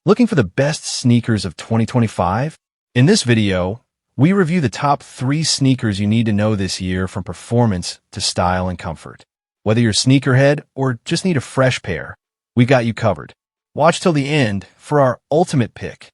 Looking for the best sneakers of 2025? In this video, we review the top 3 sneakers you need to know this year, from performance to style and comfort. Whether you're a sneakerhead or just need a fresh pair, we got you covered. Watch till the end for our ultimate pick.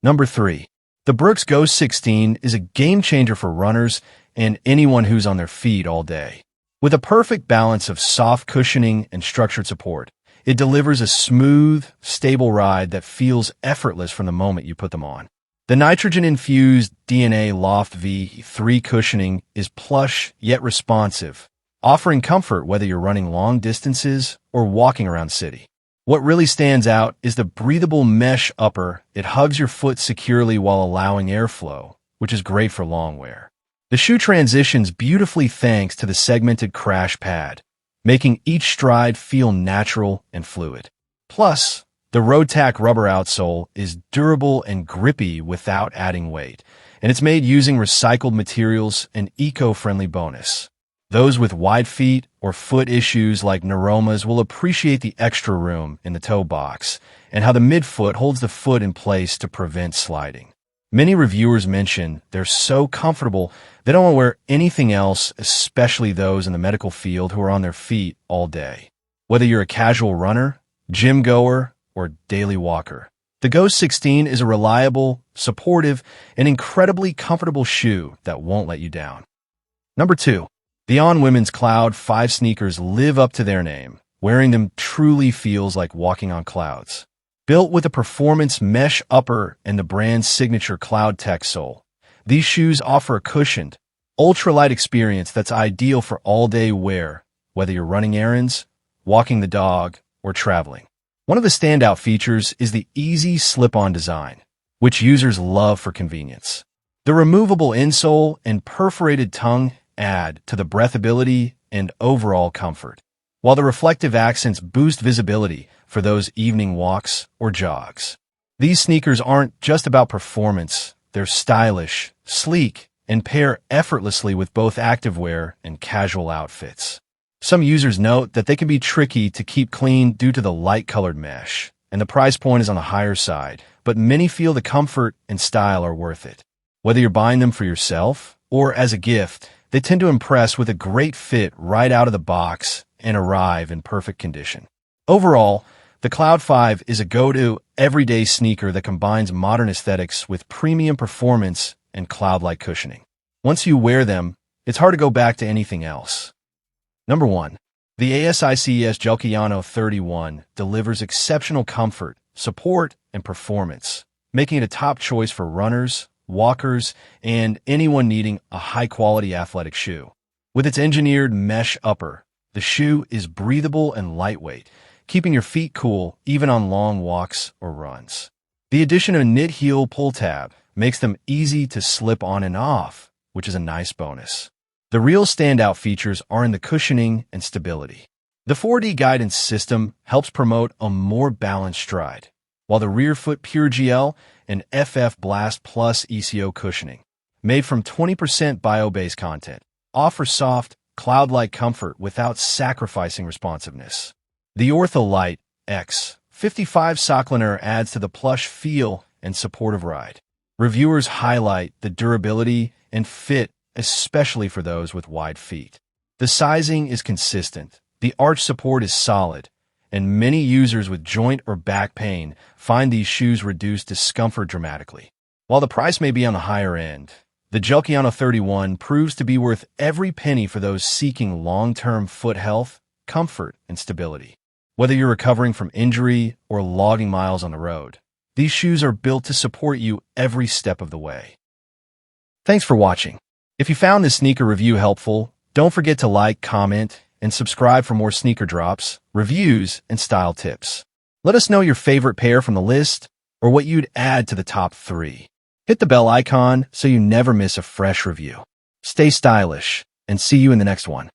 Number 3. The Brooks Ghost 16 is a game changer for runners and anyone who's on their feet all day. With a perfect balance of soft cushioning and structured support, it delivers a smooth, stable ride that feels effortless from the moment you put them on. The nitrogen-infused DNA Loft V3 cushioning is plush yet responsive, offering comfort whether you're running long distances or walking around city. What really stands out is the breathable mesh upper. It hugs your foot securely while allowing airflow, which is great for long wear. The shoe transitions beautifully thanks to the segmented crash pad, making each stride feel natural and fluid. Plus, the RoadTac rubber outsole is durable and grippy without adding weight, and it's made using recycled materials, an eco-friendly bonus. Those with wide feet or foot issues like neuromas will appreciate the extra room in the toe box and how the midfoot holds the foot in place to prevent sliding. Many reviewers mention they're so comfortable they don't want to wear anything else, especially those in the medical field who are on their feet all day. Whether you're a casual runner, gym goer, or daily walker, the Ghost 16 is a reliable, supportive, and incredibly comfortable shoe that won't let you down. Number 2. The OnWomen Cloud 5 sneakers live up to their name. Wearing them truly feels like walking on clouds. Built with a performance mesh upper and the brand's signature Cloud Tech sole, these shoes offer a cushioned, ultralight experience that's ideal for all-day wear, whether you're running errands, walking the dog, or traveling. One of the standout features is the easy slip-on design, which users love for convenience. The removable insole and perforated tongue add to the breathability and overall comfort, while the reflective accents boost visibility for those evening walks or jogs. These sneakers aren't just about performance, they're stylish, sleek, and pair effortlessly with both activewear and casual outfits. Some users note that they can be tricky to keep clean due to the light-colored mesh, and the price point is on the higher side, but many feel the comfort and style are worth it. Whether you're buying them for yourself or as a gift, they tend to impress with a great fit right out of the box and arrive in perfect condition. Overall, the Cloud 5 is a go-to everyday sneaker that combines modern aesthetics with premium performance and cloud-like cushioning. Once you wear them, it's hard to go back to anything else. Number 1. The Aliexpress Gadget 31 delivers exceptional comfort, support, and performance, making it a top choice for runners, walkers, and anyone needing a high-quality athletic shoe. With its engineered mesh upper, the shoe is breathable and lightweight, keeping your feet cool even on long walks or runs. The addition of a knit heel pull tab makes them easy to slip on and off, which is a nice bonus. The real standout features are in the cushioning and stability. The 4D guidance system helps promote a more balanced stride, while the rear foot Pure GL and FF Blast Plus ECO cushioning, made from 20% bio-based content, offer soft, cloud-like comfort without sacrificing responsiveness. The Ortholite X55 Sockliner adds to the plush feel and supportive ride. Reviewers highlight the durability and fit, especially for those with wide feet. The sizing is consistent, the arch support is solid, and many users with joint or back pain find these shoes reduce discomfort dramatically. While the price may be on the higher end, the Gadget 31 proves to be worth every penny for those seeking long-term foot health, comfort, and stability. Whether you're recovering from injury or logging miles on the road, these shoes are built to support you every step of the way. Thanks for watching. If you found this sneaker review helpful, don't forget to like, comment, and subscribe for more sneaker drops, reviews, and style tips. Let us know your favorite pair from the list or what you'd add to the top 3. Hit the bell icon so you never miss a fresh review. Stay stylish, and see you in the next one.